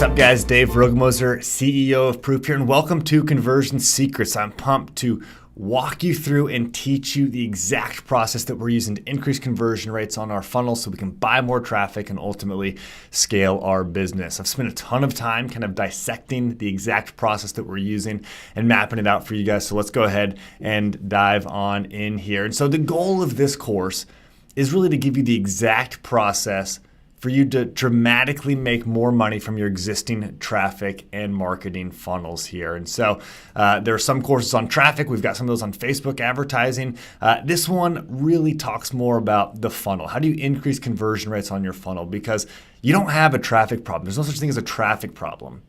up, guys? Dave Rogemoser, CEO of Proof here, and welcome to Conversion Secrets. I'm pumped to walk you through and teach you the exact process that we're using to increase conversion rates on our funnel so we can buy more traffic and ultimately scale our business. I've spent a ton of time kind of dissecting the exact process that we're using and mapping it out for you guys. So let's go ahead and dive on in here. And so the goal of this course is really to give you the exact process for you to dramatically make more money from your existing traffic and marketing funnels here. And so there are some courses on traffic. We've got some of those on Facebook advertising. This one really talks more about the funnel. How do you increase conversion rates on your funnel? Because you don't have a traffic problem. There's no such thing as a traffic problem.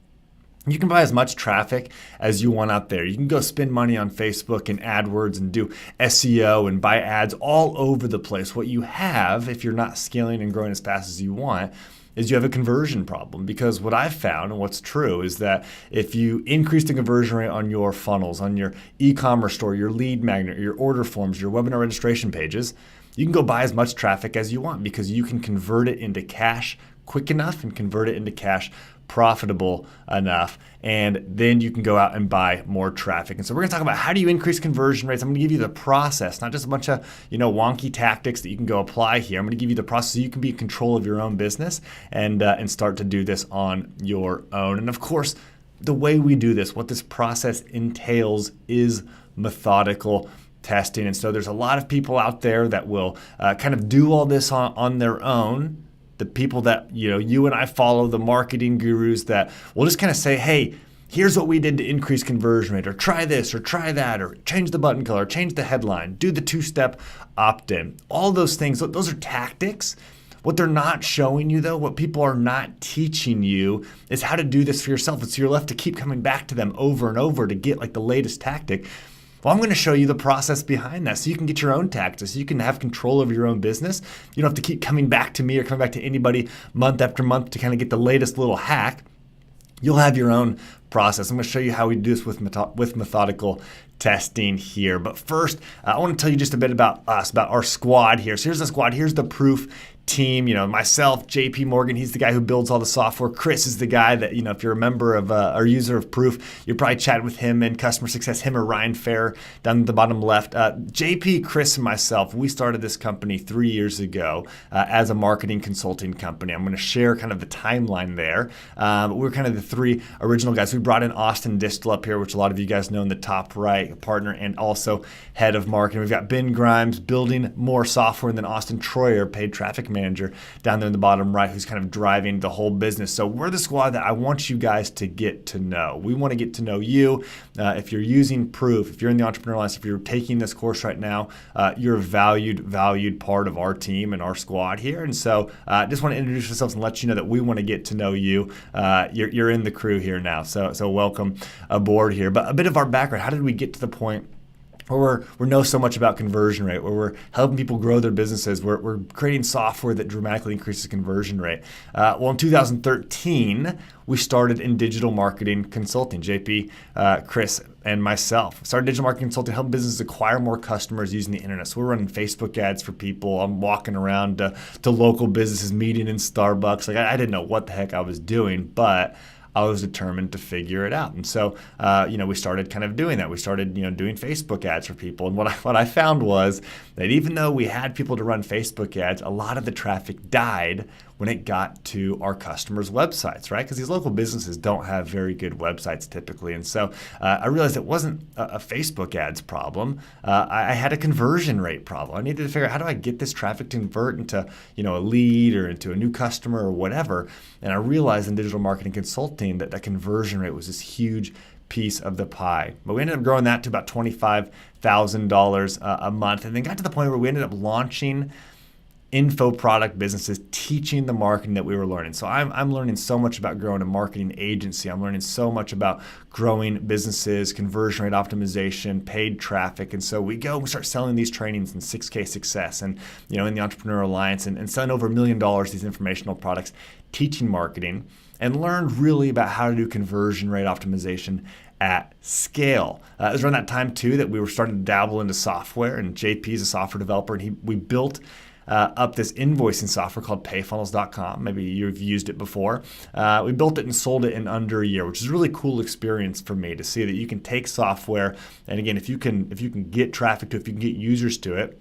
You can buy as much traffic as you want out there. You can go spend money on Facebook and AdWords and do SEO and buy ads all over the place. What you have, if you're not scaling and growing as fast as you want, is you have a conversion problem. Because what I've found and what's true is that if you increase the conversion rate on your funnels, on your e-commerce store, your lead magnet, your order forms, your webinar registration pages, you can go buy as much traffic as you want because you can convert it into cash quick enough and convert it into cash profitable enough, and then you can go out and buy more traffic. And so we're going to talk about how do you increase conversion rates. I'm going to give you the process, not just a bunch of wonky tactics that you can go apply here. I'm going to give you the process so you can be in control of your own business and start to do this on your own. And of course, the way we do this, what this process entails, is methodical testing. And so there's a lot of people out there that will kind of do all this on their own. The people that you and I follow, the marketing gurus that will just kind of say, hey, here's what we did to increase conversion rate, or try this, or try that, or change the button color, change the headline, do the two-step opt-in. All those things, those are tactics. What they're not showing you, though, what people are not teaching you is how to do this for yourself. And so you're left to keep coming back to them over and over to get like the latest tactic. Well, I'm going to show you the process behind that so you can get your own tactics, so you can have control of your own business. You don't have to keep coming back to me or coming back to anybody month after month to kind of get the latest little hack. You'll have your own process. I'm going to show you how we do this with methodical testing here. But first, I want to tell you just a bit about us, about our squad here. So here's the squad. Here's the Proof team. Myself, JP Morgan, he's the guy who builds all the software. Chris is the guy that, if you're a member of or user of Proof, you're probably chatting with him in customer success, him or Ryan Fair down at the bottom left. JP, Chris, and myself, we started this company 3 years ago as a marketing consulting company. I'm going to share kind of the timeline there. We're kind of the three original guys. We brought in Austin Distel up here, which a lot of you guys know in the top right, partner and also head of marketing. We've got Ben Grimes building more software, and then Austin Troyer, paid traffic manager down there in the bottom right, who's kind of driving the whole business. So we're the squad that I want you guys to get to know. We want to get to know you. If you're using Proof, if you're in the Entrepreneur Alliance, if you're taking this course right now, you're a valued part of our team and our squad here. And so I just want to introduce ourselves and let you know that we want to get to know you. You're in the crew here now. So welcome aboard here. But a bit of our background, how did we get to the point where we know so much about conversion rate, where we're helping people grow their businesses, we're creating software that dramatically increases conversion rate? Well, in 2013, we started in digital marketing consulting. JP, Chris, and myself started digital marketing consulting, helping businesses acquire more customers using the internet. So we're running Facebook ads for people. I'm walking around to local businesses, meeting in Starbucks. Like I didn't know what the heck I was doing, but I was determined to figure it out. And so, we started kind of doing that. We started, doing Facebook ads for people. And what I found was that even though we had people to run Facebook ads, a lot of the traffic died when it got to our customers' websites, right? Because these local businesses don't have very good websites typically. And so I realized it wasn't a Facebook ads problem. I had a conversion rate problem. I needed to figure out, how do I get this traffic to convert into, a lead or into a new customer or whatever? And I realized in digital marketing consulting that conversion rate was this huge piece of the pie. But we ended up growing that to about $25,000 a month, and then got to the point where we ended up launching info product businesses, teaching the marketing that we were learning. So I'm learning so much about growing a marketing agency. I'm learning so much about growing businesses, conversion rate optimization, paid traffic. And so we start selling these trainings in 6K Success and in the Entrepreneur Alliance and selling over $1 million these informational products, teaching marketing, and learned really about how to do conversion rate optimization at scale. It was around that time too that we were starting to dabble into software, and JP is a software developer, and we built up this invoicing software called payfunnels.com. Maybe you've used it before. We built it and sold it in under a year, which is a really cool experience for me to see that you can take software, and again, if you can get traffic to it, if you can get users to it,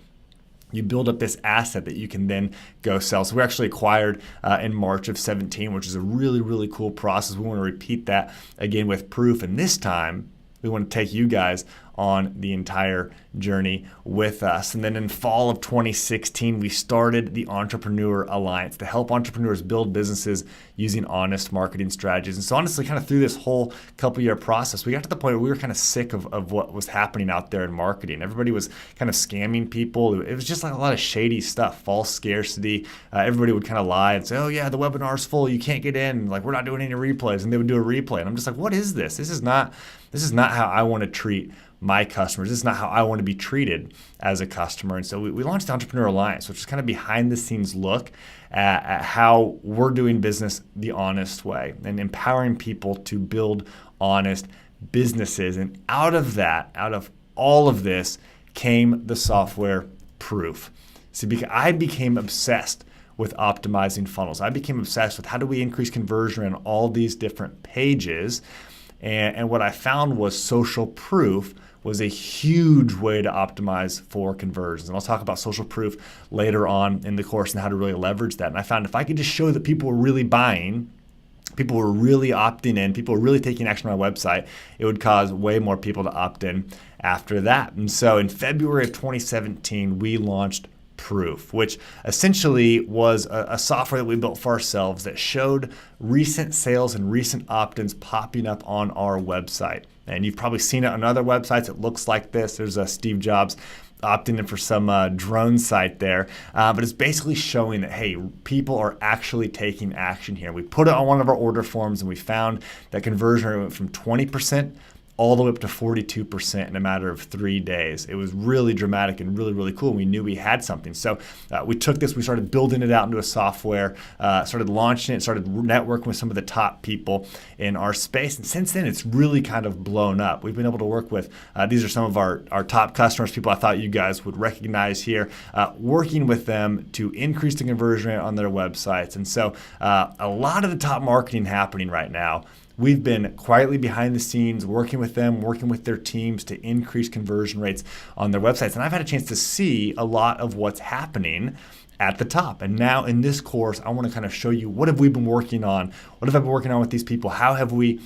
you build up this asset that you can then go sell. So we actually acquired in March of 17, which is a really, really cool process. We want to repeat that again with Proof. And this time, we want to take you guys on the entire journey with us. And then in fall of 2016, we started the Entrepreneur Alliance to help entrepreneurs build businesses using honest marketing strategies. And so honestly, kind of through this whole couple-year process, we got to the point where we were kind of sick of what was happening out there in marketing. Everybody was kind of scamming people. It was just like a lot of shady stuff, false scarcity. Everybody would kind of lie and say, oh yeah, the webinar's full, you can't get in. Like, we're not doing any replays. And they would do a replay. And I'm just like, what is this? This is not how I want to treat my customers. This is not how I want to be treated as a customer. And so we launched the Entrepreneur Alliance, which is kind of behind the scenes look at how we're doing business the honest way and empowering people to build honest businesses. And out of all of this came the software Proof. See, because I became obsessed with optimizing funnels. I became obsessed with how do we increase conversion on all these different pages. And what I found was Social Proof was a huge way to optimize for conversions. And I'll talk about Social Proof later on in the course and how to really leverage that. And I found if I could just show that people were really buying, people were really opting in, people were really taking action on my website, it would cause way more people to opt in after that. And so in February of 2017, we launched Proof, which essentially was a software that we built for ourselves that showed recent sales and recent opt-ins popping up on our website. And you've probably seen it on other websites. It looks like this. There's a Steve Jobs opting in for some drone site there. But it's basically showing that, hey, people are actually taking action here. We put it on one of our order forms and we found that conversion rate went from 20% all the way up to 42% in a matter of 3 days. It was really dramatic and really, really cool. We knew we had something. So we took this, we started building it out into a software, started launching it, started networking with some of the top people in our space. And since then, it's really kind of blown up. We've been able to work with, these are some of our top customers, people I thought you guys would recognize here, working with them to increase the conversion rate on their websites. And so a lot of the top marketing happening right now. We've been quietly behind the scenes, working with them, working with their teams to increase conversion rates on their websites. And I've had a chance to see a lot of what's happening at the top. And now in this course, I want to kind of show you what have we been working on? What have I been working on with these people? How have we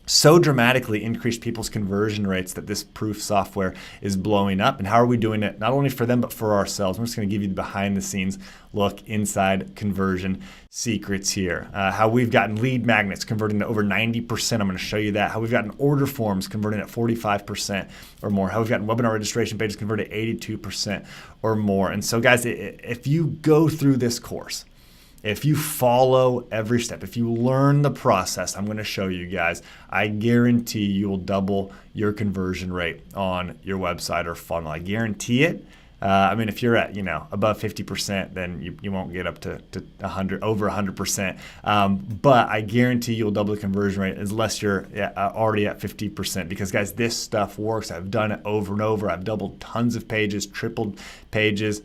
so dramatically increased people's conversion rates that this Proof software is blowing up? And how are we doing it not only for them, but for ourselves? I'm just going to give you the behind the scenes look inside Conversion Secrets here. How we've gotten lead magnets converting to over 90%. I'm going to show you that. How we've gotten order forms converting at 45% or more. How we've gotten webinar registration pages converted at 82% or more. And so guys, if you go through this course, if you follow every step, if you learn the process I'm going to show you guys, I guarantee you will double your conversion rate on your website or funnel. I guarantee it. I mean, if you're at, above 50%, then you won't get up to 100, over 100%. But I guarantee you'll double the conversion rate unless you're already at 50%. Because guys, this stuff works. I've done it over and over. I've doubled tons of pages, tripled pages.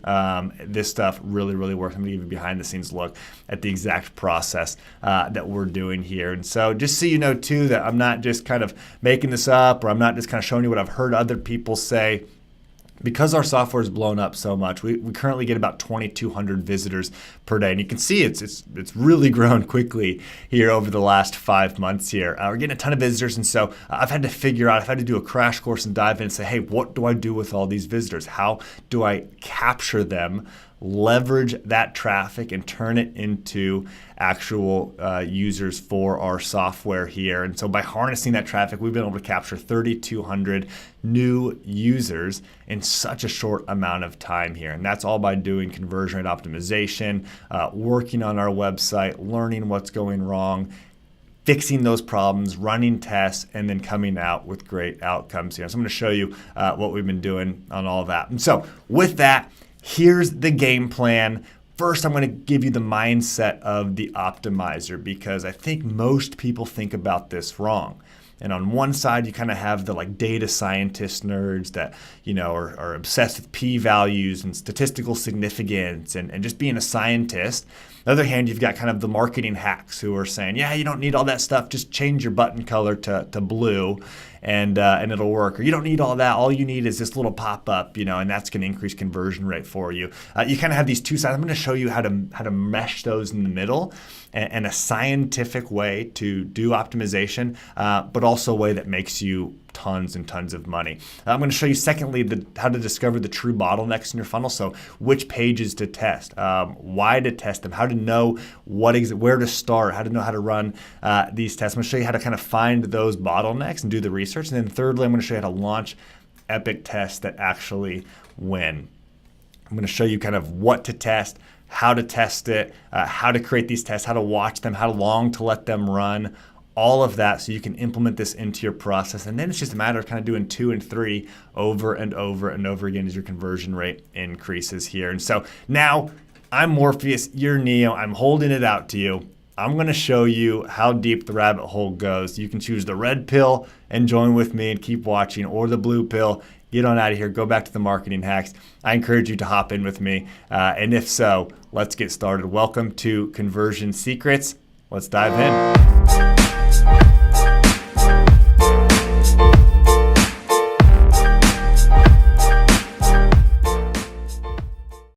This stuff really, really works. I'm gonna give you a behind the scenes look at the exact process that we're doing here. And so just so you know too, that I'm not just kind of making this up, or I'm not just kind of showing you what I've heard other people say. Because our software is blown up so much, we currently get about 2,200 visitors per day. And you can see it's really grown quickly here over the last 5 months here. We're getting a ton of visitors. And so I've had to do a crash course and dive in and say, hey, what do I do with all these visitors? How do I capture them, leverage that traffic, and turn it into actual users for our software here? And so by harnessing that traffic, we've been able to capture 3,200 new users in such a short amount of time here. And that's all by doing conversion rate optimization, working on our website, learning what's going wrong, fixing those problems, running tests, and then coming out with great outcomes here. So I'm going to show you what we've been doing on all of that. And so with that, here's the game plan. First, I'm going to give you the mindset of the optimizer, because I think most people think about this wrong. And on one side, you kind of have the like data scientist nerds that, are obsessed with p-values and statistical significance and just being a scientist. On the other hand, you've got kind of the marketing hacks who are saying, yeah, you don't need all that stuff. Just change your button color to blue and it'll work. Or you don't need all that. All you need is this little pop-up, and that's going to increase conversion rate for you. You kind of have these two sides. I'm going to show you how to mesh those in the middle and a scientific way to do optimization, but also a way that makes you tons and tons of money. I'm going to show you, secondly, how to discover the true bottlenecks in your funnel. So which pages to test, why to test them, how to know where to start, how to know how to run these tests. I'm going to show you how to kind of find those bottlenecks and do the research. And then thirdly, I'm going to show you how to launch epic tests that actually win. I'm going to show you kind of what to test, how to test it, how to create these tests, how to watch them, how long to let them run, all of that so you can implement this into your process. And then it's just a matter of kind of doing 2 and 3 over and over and over again as your conversion rate increases here. And so now I'm Morpheus, you're Neo, I'm holding it out to you. I'm going to show you how deep the rabbit hole goes. You can choose the red pill and join with me and keep watching, or the blue pill. Get on out of here, go back to the marketing hacks. I encourage you to hop in with me. And if so, let's get started. Welcome to Conversion Secrets. Let's dive in.